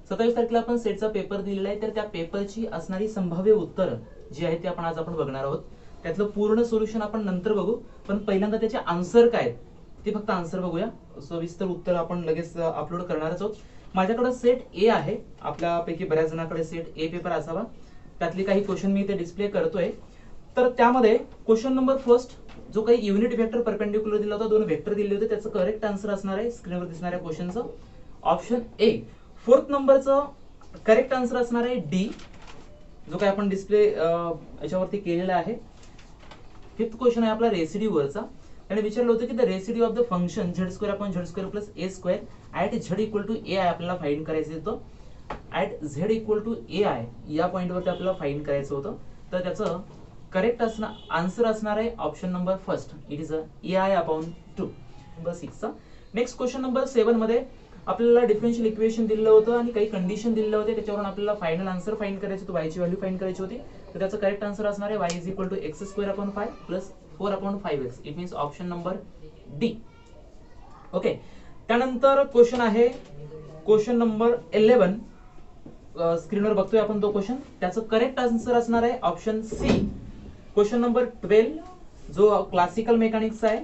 27 तारखेला आपण सेटचा पेपर दिलेला आहे, तर त्या पेपरची असणारी संभाव्य उत्तरं जी आहेत ते आपण बघणार आहोत. त्यातलं पूर्ण सोल्युशन आपण नंतर बघू, पण पहिल्यांदा त्याचे आन्सर काय ते फक्त आन्सर बघूया. सविस्तर उत्तर आपण लगेच अपलोड करणारच आहोत. माझ्याकडे सेट ए आहे, आपल्यापैकी बऱ्याच जणांकडे सेट ए पेपर असावा. त्यातले काही क्वेश्चन मी इथे डिस्प्ले करतोय. तर त्यामध्ये क्वेश्चन नंबर फर्स्ट जो काही युनिट वेक्टर परपेंडिक्युलर दिला होता, 2 वेक्टर दिले होते, त्याचं करेक्ट आन्सर असणार आहे स्क्रीनवर दिसणाऱ्या क्वेश्चनचं ऑप्शन ए. फोर्थ नंबरचं करेक्ट आन्सर असणार आहे डी, जो काही आपण डिस्प्ले याच्यावरती केलेला आहे. फिफ्थ क्वेश्चन आहे आपला रेसिड्यूवरचा. त्याने विचारलं होतं की the residue of the function z² upon z² plus a² at z equal to a i आपल्याला फाइंड करायचं होतं. At z equal to a i या पॉइंटवरती आपल्याला फाइंड करायचं होतं. तर त्याचं करेक्ट आन्सर असणार आहे option number first, it is a I upon 2. Number 6 चा नेक्स्ट क्वेश्चन नंबर 7 मध्ये आपल्याला डिफरन्शियल इक्वेशन दिलेलं होतं आणि काही कंडिशन दिलेले होते, त्याच्यावरून आपल्याला फायनल आन्सर फाइंड करायचं होतं, y ची व्हॅल्यू फाइंड करायची होती. तर त्याचं करेक्ट आन्सर असणार आहे y is equal to x² upon 5 plus 4 upon 5x. It means option number D. Okay, त्यानंतर क्वेश्चन आहे क्वेश्चन नंबर 11. स्क्रीनवर बघतोय आपण तो क्वेश्चन, त्याचं करेक्ट आन्सर असणार आहे ऑप्शन सी. क्वेश्चन नंबर 12 जो क्लासिकल मेकॅनिक्सचा आहे,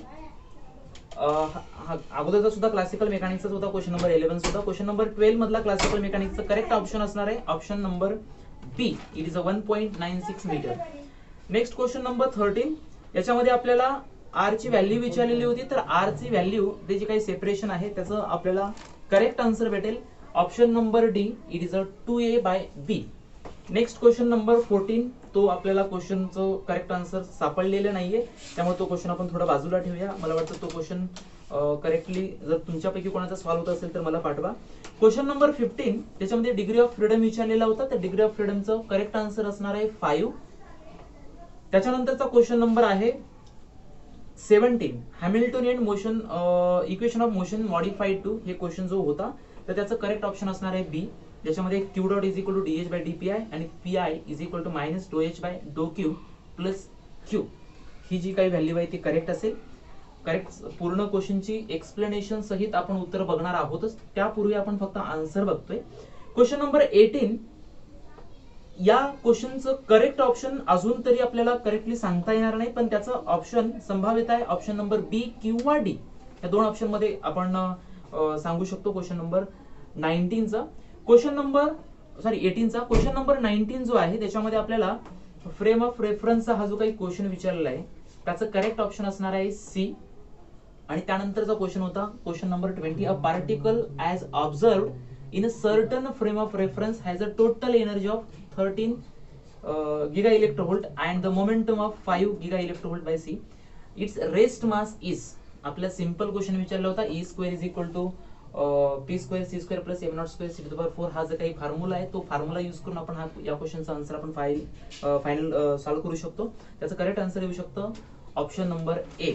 अगोदरचा सुद्धा क्लासिकल मेकॅनिक्सचा होता, क्वेश्चन नंबर 11 सुद्धा. क्वेश्चन नंबर 12 मधला क्लासिकल मेकॅनिक्सचा करेक्ट ऑप्शन असणार आहे option number B, it is 1.96 metre. Next question number 13, याच्यामध्ये आपल्याला आर ची व्हॅल्यू विचारलेली होती. तर आर ची व्हॅल्यू ते जे काही सेपरेशन आहे त्याचं आपल्याला करेक्ट आन्सर भेटेल option number D, it is 2a/b. Next question number 14, तो आपल्याला क्वेश्चनचं करेक्ट आन्सर सापडलेलं नाहीये, त्यामुळे तो क्वेश्चन आपण थोडा बाजूला ठेवूया. मला वाटतं तो क्वेश्चन करेक्टली जर तुमच्यापैकी कोणाचा सॉल्व्ह होत असेल तर मला पाठवा. क्वेश्चन नंबर 15, त्याच्यामध्ये डिग्री ऑफ फ्रीडम विचारलेला होता. तर डिग्री ऑफ फ्रीडमचं करेक्ट आन्सर असणार आहे 5. त्याच्यानंतरचा क्वेश्चन नंबर आहे 17, Hamiltonian motion equation of motion modified to, हे क्वेश्चन जो होता तर त्याचं करेक्ट ऑप्शन असणार आहे बी, ज्याच्यामध्ये q dot is equal to dh/dpi आणि pi is equal to minus ∂h/∂q plus q. ही जी काही व्हॅल्यू आहे ती करेक्ट असेल. करेक्ट पूर्ण क्वेश्चनची एक्सप्लेनेशन सहित आपण उत्तर बघणार आहोतच, त्यापूर्वी आपण फक्त आन्सर बघतोय. क्वेश्चन नंबर 18, या क्वेश्चनचं करेक्ट ऑप्शन अजून तरी आपल्याला करेक्टली सांगता येणार नाही, पण त्याचं ऑप्शन संभाव्यता आहे ऑप्शन नंबर बी किंवा डी, या दोन ऑप्शन मध्ये आपण सांगू शकतो. क्वेश्चन नंबर 19 चा क्वेश्चन नंबर 18 चा क्वेश्चन नंबर 19 जो आहे त्याच्यामध्ये आपल्याला फ्रेम ऑफ रेफरन्सचा हा जो काही क्वेश्चन विचारलेला आहे त्याचं करेक्ट ऑप्शन असणार आहे सी. आणि त्यानंतरचा क्वेश्चन होता question number 20, a particle as observed in a certain frame of reference has a total energy of 13 giga electrovolt and the momentum of 5 giga electrovolt by C. Its rest mass is. आपला simple question विचारला होता, E square is equal to p square c square plus m not square c to the power 4 हा जो काही formula आहे तो formula use करून आपण या क्वेश्चनचा आन्सर आपण फायनल सॉल्व्ह करू शकतो. त्याचं करेक्ट आन्सर येऊ शकतं ऑप्शन नंबर ए.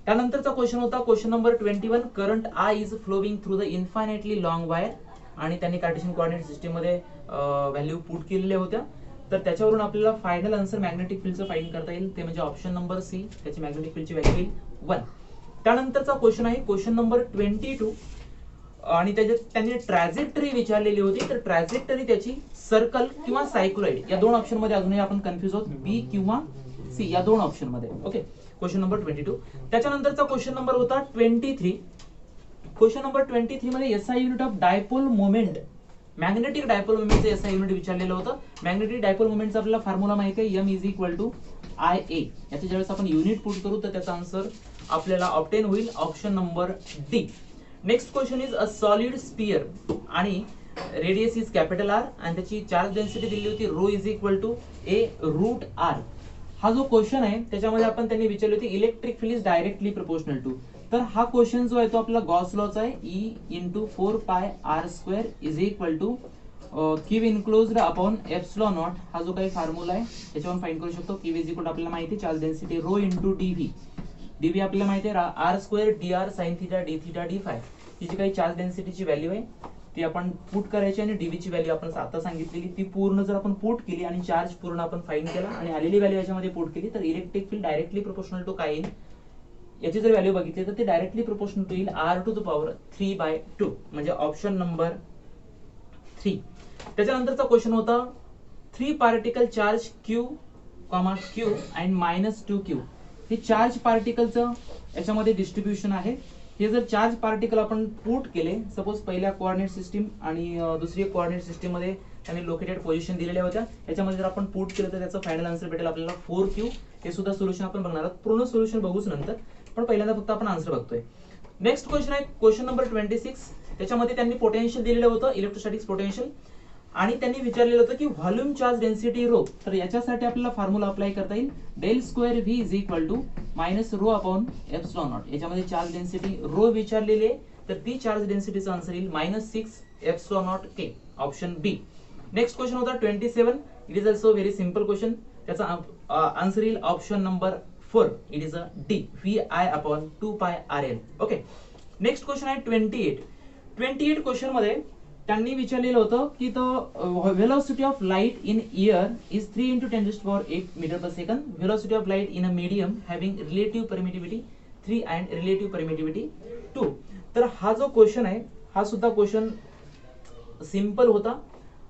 त्यानंतरचा क्वेश्चन होता question number 21, current I is flowing through the infinitely long wire, आणि त्यांनी कार्टेशियन कोऑर्डिनेट सिस्टीम मध्ये व्हॅल्यू पुट केलेल्या होत्या. तर त्याच्यावरून आपल्याला फायनल आन्सर मॅग्नेटिक फील्डचं फाइंड करता येईल, ते म्हणजे ऑप्शन नंबर सी, त्याची मॅग्नेटिक फील्डची व्हॅल्यू येईल 1. त्यानंतरचा क्वेश्चन आहे क्वेश्चन नंबर 22, आणि त्याच्यात त्यांनी ट्रॅजेक्टरी विचारलेली होती. तर ट्रॅजेक्टरी त्याची सर्कल किंवा सायक्लॉइड या दोन ऑप्शन मध्ये अजूनही आपण कन्फ्युज आहोत, बी किंवा सी या दोन ऑप्शन मध्ये. Okay, question number 22. त्याच्यानंतरचा क्वेश्चन नंबर होता 23. क्वेश्चन नंबर 23 मध्ये SI unit of dipole moment, magnetic dipole मोमेंटचं एसआय युनिट विचारलेलं होतं. मॅग्नेटिक डायपोल मोमेंटचा आपल्याला फॉर्म्युला माहिती आहे, m is equal to IA. याचे ज्यावेळेस आपण युनिट पुट करू तर त्याचा आन्सर आपल्याला ऑब्टेन होईल option number D. Next question is a solid sphere आणि रेडियस इज कॅपिटल आर आणि त्याची चार्ज डेन्सिटी दिली होती rho is equal to a root R. हा जो क्वेश्चन आहे त्याच्यामध्ये आपण त्यांनी विचारली होती electric field is directly proportional to. तर हा क्वेश्चन जो आहे तो आपला गॉस लॉचा आहे, E into 4πr² is equal to Q enclosed upon epsilon naught. हा जो काही फॉर्म्युला आहे त्याच्यावरून फाइंड करू शकतो. क्यू इज इक्वल टू आपल्याला माहिती आहे charge density rho into DV. DV आपल्याला माहिती आहे r² dr sin theta d theta d phi. ही जी काही चार्ज डेन्सिटीची व्हॅल्यू आहे ती आपण पुट करायची आणि डीव्ही ची व्हॅल्यू आपण आता सांगितलेली ती पूर्ण जर आपण पुट केली आणि चार्ज पूर्ण आपण फाइंड केला आणि आलेली व्हॅल्यू याच्यामध्ये पुट केली तर electric field directly proportional to काय येईल, याची जर व्हॅल्यू बघितली तर ते डायरेक्टली प्रोपोर्शनल टू येईल r टू द पॉवर 3/2. म्हणजे ऑप्शन नंबर 3. त्याच्यानंतरचा क्वेश्चन होता 3 particle charge Q, Q and -2Q. हे चार्ज पार्टिकलचं याच्यामध्ये डिस्ट्रीब्युशन आहे. हे जर चार्ज पार्टिकल आपण पुट केले, सपोज पहिल्या कोऑर्डिनेट सिस्टीम आणि दुसरी कोऑर्डिनेट सिस्टीम मध्ये त्यांनी लोकेटेड पोझिशन दिलेल्या होत्या, याच्यामध्ये जर आपण पुट केलं तर त्याचं फायनल आन्सर भेटेल आपल्याला 4Q. हे सुद्धा सोल्युशन आपण बघणार आहोत, पूर्ण सोल्युशन बघूच नंतर, पण पहिल्यांदा फक्त आपण आन्सर बघतोय. नेक्स्ट क्वेश्चन आहे क्वेश्चन नंबर 26. त्याच्यामध्ये त्यांनी पोटेन्शियल दिलेलं होतं, इलेक्ट्रोस्टॅटिक्स पोटेन्शियल, आणि त्यांनी विचारलेलं होतं की व्हॉल्यूम चार्ज डेन्सिटी रो. तर याच्यासाठी आपल्याला फॉर्म्युला अप्लाय करता येईल, del square V is equal to minus rho upon epsilon naught. याच्यामध्ये चार्ज डेन्सिटी रो विचारलेली आहे, तर ती चार्ज डेन्सिटीचा आन्सर येईल -6 epsilon naught K, option B. Next question होता 27. It is also very simple question. त्याचा आन्सर येईल option number 4. It is a D, V I upon 2 pi R L. Okay. Next question आहे 28 question मध्ये त्यांनी विचारलेलं होतं की the velocity of light in air is 3 × 10⁸ metre per second. Velocity of light in a medium having relative permittivity 3 and relative permittivity 2. तर हा जो question आहे हा सुद्धा क्वेश्चन सिंपल होता.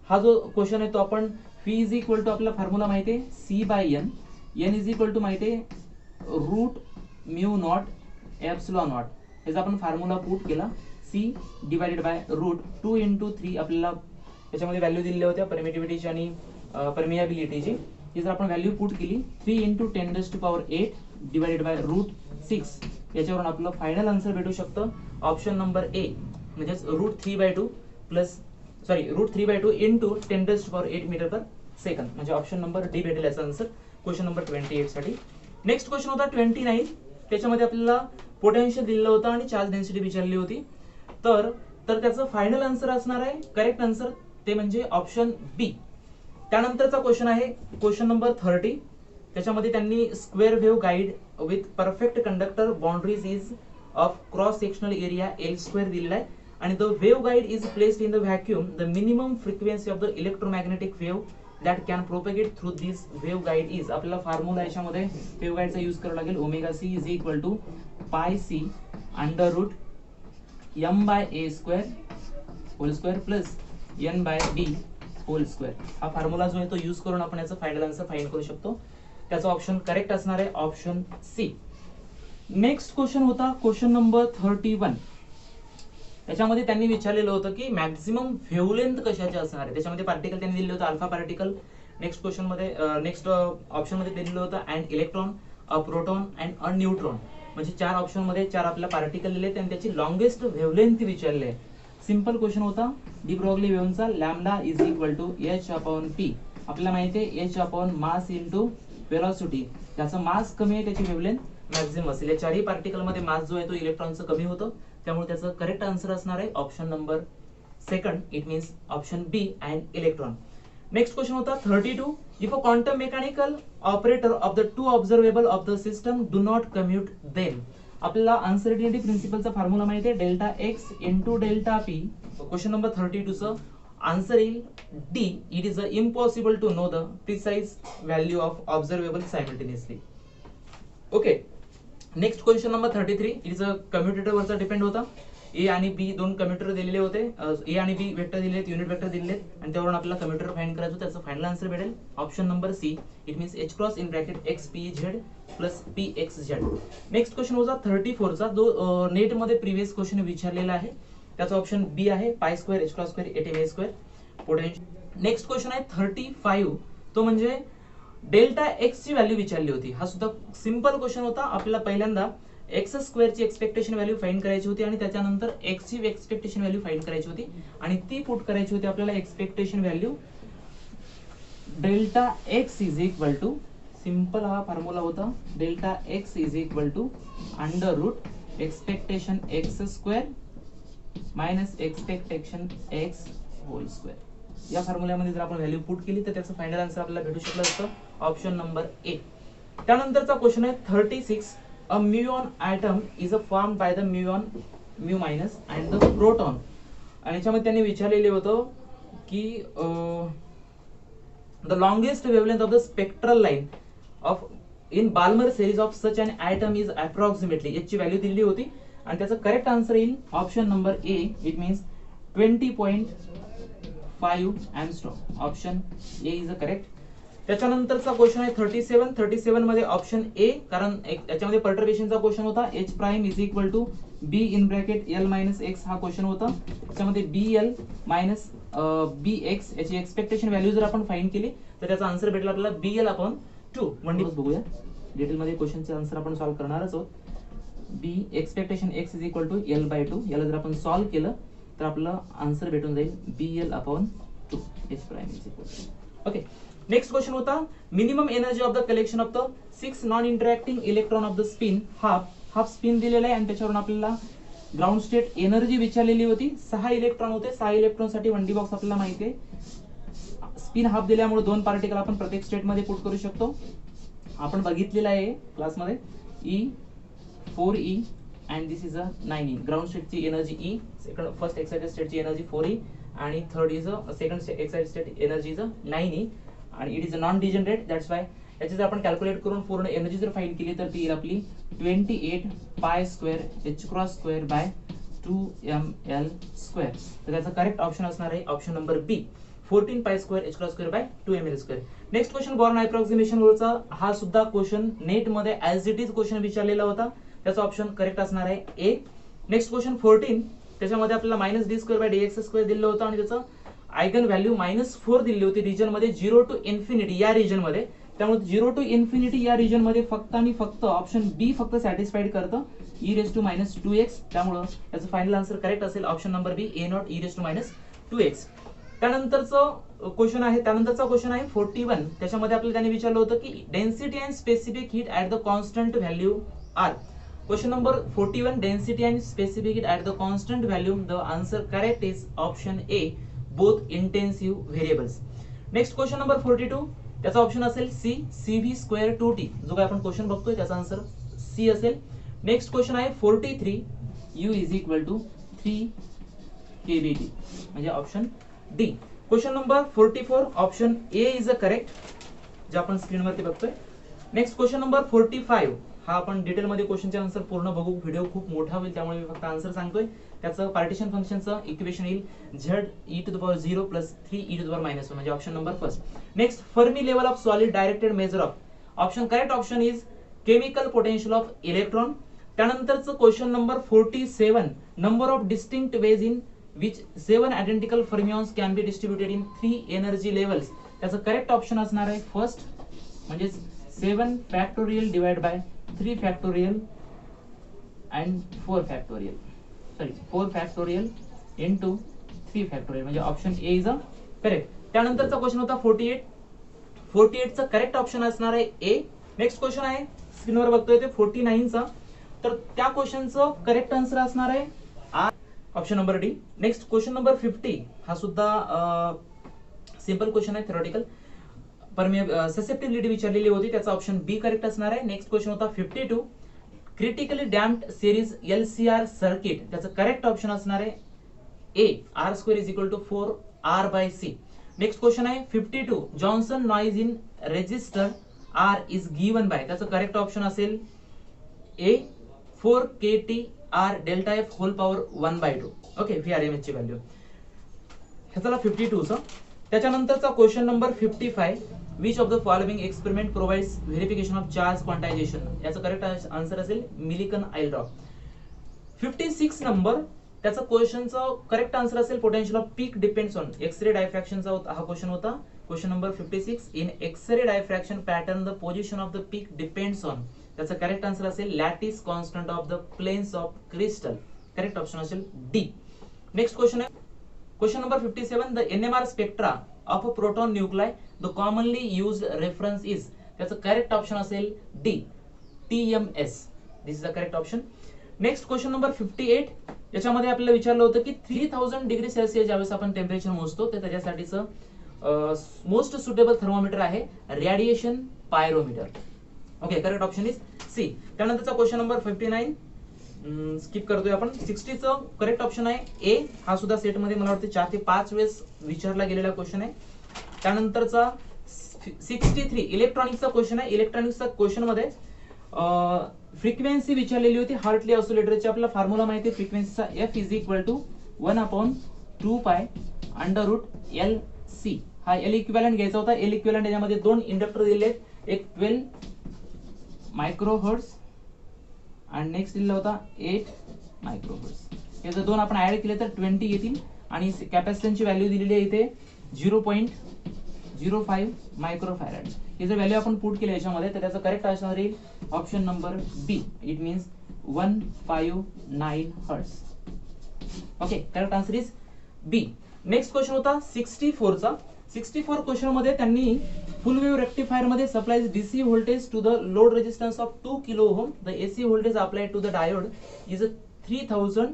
हा जो क्वेश्चन आहे तो आपण V इज इक्वल टू आपला फॉर्म्युला माहिती आहे C/N, N is equal to माहिती आहे √μ0 एप्सिलॉन नॉट. याचा आपण फॉर्म्युला पुट केला, C डिवाइडेड बाय √2 × 3. आपल्याला त्याच्यामध्ये व्हॅल्यू दिलेल्या होत्या परमिटिव्हिटीची आणि परमिएबिलिटीची. ही जर आपण व्हॅल्यू पुट केली 3 × 10⁸ डिवाइडेड बाय √6, याच्यावरून आपलं फायनल आन्सर भेटू शकतं ऑप्शन नंबर ए, म्हणजेच √3/2 × 10⁸ मीटर पर सेकंड, म्हणजे ऑप्शन नंबर डी भेटेल याचा आन्सर क्वेश्चन नंबर 28 साठी. नेक्स्ट क्वेश्चन होता 29. त्याच्यामध्ये आपल्याला पोटेन्शियल दिलेलं होतं आणि चार्ज डेन्सिटी विचारली होती. तर त्याचं फायनल आन्सर असणार आहे, करेक्ट आन्सर ते म्हणजे ऑप्शन बी. त्यानंतरचा क्वेश्चन आहे क्वेश्चन नंबर 30. त्याच्यामध्ये त्यांनी square wave guide with perfect conductor boundaries is of cross sectional area L² दिलेला आहे, आणि the wave guide is placed in the vacuum. The minimum frequency of the electromagnetic wave that can propagate through this wave guide is. आपल्याला formula याच्यामध्ये wave गाइडचा use करावा लागेल, ω/c is equal to πc √m/a² whole square plus n/b whole square. हा formula जो आहे तो use करून आपण याचा फायनल आन्सर फाइंड करू शकतो. त्याचा ऑप्शन करेक्ट असणार आहे ऑप्शन सी. नेक्स्ट क्वेश्चन होता क्वेश्चन नंबर 31. त्याच्यामध्ये त्यांनी विचारलेलं होतं की मॅक्झिमम वेव्हलेंथ कशाचे असणार आहे. त्याच्यामध्ये पार्टिकल त्यांनी दिलेलं होतं अल्फा पार्टिकल. नेक्स्ट क्वेश्चन मध्ये नेक्स्ट ऑप्शन मध्ये दिलेलं होतं and electron, a proton and a neutron. म्हणजे 4 ऑप्शन मध्ये 4 आपल्याला पार्टिकल दिले आणि त्याची लॉंगेस्ट वेव्हलेंथ विचारली आहे. सिंपल क्वेश्चन होता. डी ब्रॉग्ली वेव्हचा lambda is equal to h/p. आपल्याला माहिती आहे h/ मास इंटू वेलॉसिटी. त्याचं मास कमी आहे, त्याची वेव्हलेंथ मॅक्झिमम असेल. या 4ही पार्टिकल मध्ये मास जो आहे तो इलेक्ट्रॉनचं कमी होतं, त्यामुळे त्याचं करेक्ट आन्सर असणार आहे option number second. It means option B and electron. Next question होता 32. If a quantum mechanical operator of the 2 observable of the system do not commute them. आपल्याला अनसर्टिनिटी प्रिन्सिपलचा फॉर्म्युला माहिती आहे, delta X into delta P. Question number 32चं answer येईल D. It is impossible to know the precise value of observable simultaneously. Okay. Next question number 33. It is a commutator वरचा depend होता. ए आणि बी दोन commutator दिलेले होते, ए आणि B vector दिलेत, युनिट वेक्टर दिलेत, आणि त्यावरून आपल्याला कम्युटेटर फाइंड करायचं. त्याचं फायनल आन्सर भेटेल option number C. It means h×(x_p_z + px_z. Next question होता 34चा, जो नेट मध्ये प्रीवियस क्वेश्चन विचारलेला आहे. त्याचा ऑप्शन बी आहे π² h²² atm². Potential. Next question आहे 35. तो म्हणजे डेल्टा एक्स ची व्हॅल्यू विचारली होती. हा सुद्धा सिंपल क्वेश्चन होता. आपल्याला पहिल्यांदा x² ची एक्सपेक्टेशन व्हॅल्यू फाइंड करायची होती आणि त्याच्यानंतर x ची एक्सपेक्टेशन व्हॅल्यू फाइंड करायची होती आणि ती पुट करायची होती आपल्याला. Expectation value delta X is equal to, simple हा फॉर्म्युला होता, delta X is equal to under root expectation x² minus expectation x whole square. या फॉर्म्युल्यामध्ये जर आपण व्हॅल्यू पुट केली तर त्याचं फायनल आन्सर आपल्याला भेटू शकलं असतं ऑप्शन नंबर ए. त्यानंतरचा क्वेश्चन आहे 36. A muon atom is formed by the muon mu minus and the proton. आणि याच्यामध्ये त्यांनी विचारलेलं होतं की the longest wavelength of the spectral line of in Balmer series of such an atom is approximately. याची value दिली होती आणि त्याचं करेक्ट आन्सर येईल option number A. It means 20.5 5 angstrom. Option A is the correct. त्याच्यानंतरचा question आहे 37 मध्ये option A, कारण याच्यामध्ये पर्टर्बेशनचा क्वेश्चन होता. h prime is equal to b in bracket l minus x हा क्वेश्चन होता. त्याच्यामध्ये bl मायनस bx याची एक्सपेक्टेशन व्हॅल्यू जर आपण फाइंड केली तर त्याचा आन्सर भेटला आपल्याला bl अपॉन 2. म्हणजे बघूया डिटेल मध्ये क्वेश्चनचे आन्सर आपण सॉल्व्ह करणारच आहोत. b expectation x is equal to l by 2 याला जर आपण सॉल्व्ह केलं तर आपल्याला आन्सर भेटून जाईल bl upon 2 h prime is equal to. Okay, next question होता minimum energy of the collection of the 6 non interacting electron of the spin. Half spin दिलेला आहे आणि त्याच्यावरून आपल्याला ग्राउंड स्टेट एनर्जी विचारलेली होती. 6 इलेक्ट्रॉन होते. 6 इलेक्ट्रॉन साठी 1D बॉक्स आपल्याला माहिती आहे. स्पिन हाफ दिल्यामुळे 2 पार्टिकल आपण प्रत्येक स्टेट मध्ये पुट करू शकतो. आपण बघितलेला आहे क्लासमध्ये E4E and this is a 9E. Ground स्टेटची energy E, second first excited स्टेटची एनर्जी 4E आणि third is a second excited state energy is a 9E आणि it is a non degenerate. That's why याची जर आपण calculate करून पूर्ण energy जर फाइंड केली तर ती येईल आपली 28 पाय square h cross square by 2ml square. तर त्याचा करेक्ट ऑप्शन असणार आहे option number B 14 pi square h cross square by 2ml square. Next question Born approximation रूलचा हा सुद्धा क्वेश्चन नेट मध्ये ऍज इट इज क्वेश्चन विचारलेला होता. त्याचा ऑप्शन करेक्ट असणार आहे ए. नेक्स्ट क्वेश्चन 14 त्याच्यामध्ये आपल्याला -d² बाय dx² दिलं होतं आणि त्याचं आयगन व्हॅल्यू -4 दिली होती रिजन मध्ये 0 टू इन्फिनिटी या रिजन मध्ये. त्यामुळे 0 टू इन्फिनिटी या रिजन मध्ये फक्त आणि फक्त ऑप्शन बी फक्त सॅटिस्फाईड करतं e⁻²x. त्यामुळे याचं फायनल आन्सर करेक्ट असेल ऑप्शन नंबर बी a0 e⁻²x. त्यानंतरचा क्वेश्चन आहे 41. त्याच्यामध्ये आपल्याला त्यांनी विचारलं होतं की density and specific heat at the constant value are. Question number 41 density and specific heat at the constant value. The answer correct is option A both intensive variables. Next question number 42 त्याचा option असेल C cv² 2t. जो काय आपण question बघतोय त्याचा answer C असेल. Next question आहे 43 u is equal to 3 kBt म्हणजे option D. Question number 44 option A is a correct जे आपण स्क्रीन वरती बघतोय. नेक्स्ट क्वेश्चन नंबर 45 हा आपण डिटेल मध्ये क्वेश्चनचे आन्सर पूर्ण बघू. व्हिडिओ खूप मोठा होईल त्यामुळे मी फक्त आन्सर सांगतोय. त्याचं पार्टिशन फंक्शनचं इक्वेशन येईल z e⁻0 + 3e⁻1 म्हणजे option number first. Next Fermi level of solid directed measure of. Option correct option is chemical potential of electron. त्यानंतरचं question number 47 number of distinct ways in which 7 identical fermions can be distributed in 3 energy levels. त्याचं correct option असणार आहे first म्हणजे 7 factorial divide by 3 factorial and 4 factorial. Sorry 4 factorial into 3 factorial म्हणजे option A is a correct. त्यानंतरचा question होता 48 चा correct option असणार आहे ए. नेक्स्ट क्वेश्चन आहे स्क्रीनवर बघतोय ते 49 चा. तर त्या क्वेश्चनचं करेक्ट आन्सर असणार आहे are option number D. Next question number 50 हा सुद्धा सिंपल क्वेश्चन आहे थेरोटिकल. ससेप्टिबिलिटी विचारलेली होती त्याचा ऑप्शन बी करेक्ट असणार आहे. नेक्स्ट क्वेश्चन होता 52 critically damped series LCR circuit. त्याचं करेक्ट ऑप्शन असणार आहे A r² is equal to 4r/c. Next question आहे 52 Johnson noise in resistor R is given by. त्याचं करेक्ट ऑप्शन असेल A 4kTr delta f whole power 1/2. Okay VRMS ची value ह्याचा 52 चा. त्याच्यानंतरचा question number 55 which of the following experiment provides verification of charge quantization. याचं correct answer असेल Millikan आयलड्रॉप. 56 number त्याचा क्वेश्चनचा करेक्ट आन्सर असेल potential of peak depends on X-ray डायफ्रॅक्शनचा हा क्वेश्चन होता. Question number 56 in X-ray diffraction pattern the position of the peak depends on. त्याचा correct answer असेल lattice constant of the planes of crystal. Correct option असेल D. Next question आहे question number 57 the NMR spectra of a proton nuclei the commonly used reference is. त्याचं correct option असेल D TMS. This is the correct option. Next question number 58 याच्यामध्ये आपल्याला विचारलं होतं की 3000 degree Celsius ज्यावेळेस आपण टेम्परेचर मोजतो तर त्याच्यासाठीचं मोस्ट सुटेबल थर्मोमीटर आहे radiation pyrometer. Okay correct option is C. त्यानंतरचा क्वेश्चन नंबर 59 स्किप करतोय आपण. 60 चं करेक्ट ऑप्शन आहे ए. हा सुद्धा सेट मध्ये मला वाटतं 4 ते 5 वेळेस विचारला गेलेला क्वेश्चन आहे. त्यानंतरचा 63 इलेक्ट्रॉनिक्सचा क्वेश्चन आहे. इलेक्ट्रॉनिक्सचा क्वेश्चन मध्ये फ्रिक्वेन्सी विचारलेली होती हार्टली ऑसिलेटरची. आपल्याला फॉर्म्युला माहिती आहे फ्रिक्वेन्सीचा f is equal to 1/2π under root L C. हा एल इक्विव्हॅलंट घ्यायचा होता. एल इक्विव्हॅलंट याच्यामध्ये दोन इंडक्टर दिले आहेत, एक 12 मायक्रोहर्ट्झ आणि नेक्स्ट दिलेला होता 8 मायक्रोहर्ट्झ. हे जर दोन आपण ऍड केले तर 20 येतील आणि कॅपॅसिटन्सची व्हॅल्यू दिलेली आहे इथे 0.05 मायक्रोफॅरड. हे जर व्हॅल्यू आपण पुट केली याच्यामध्ये तर त्याचं करेक्ट आन्सर येईल option number B. It means 159 hertz. Okay, correct answer is B. Next question होता 64 चा. 64 क्वेश्चन मध्ये त्यांनी फुल वेव्ह रेक्टिफायर मध्ये supplies DC voltage to the load resistance of 2 kilo ohm. The AC voltage applied to the diode is 3000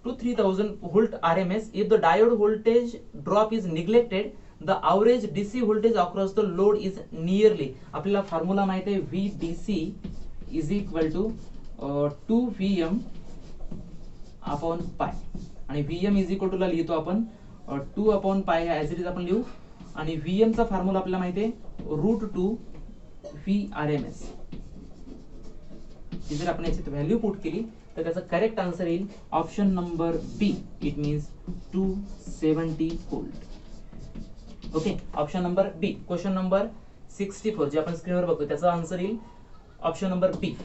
to 3000 volt RMS. If the diode voltage drop is neglected, the average DC voltage across the load is nearly. आपल्याला formula माहित आहे VDC is equal to 2Vm upon pi आणि Vm is equal to ला लिहितो आपण 2 upon pi as it is आपण लिहू आणि Vm चा फॉर्म्युला आपल्याला माहित आहे √2 VRMS. जर आपण याची व्हॅल्यू पुट केली तर त्याचा करेक्ट आन्सर येईल option number B. It means 270 volt. Okay, option number B. Question number 64 जे आपण स्क्रीनवर बघतो त्याचा आन्सर येईल ऑप्शन नंबर बी.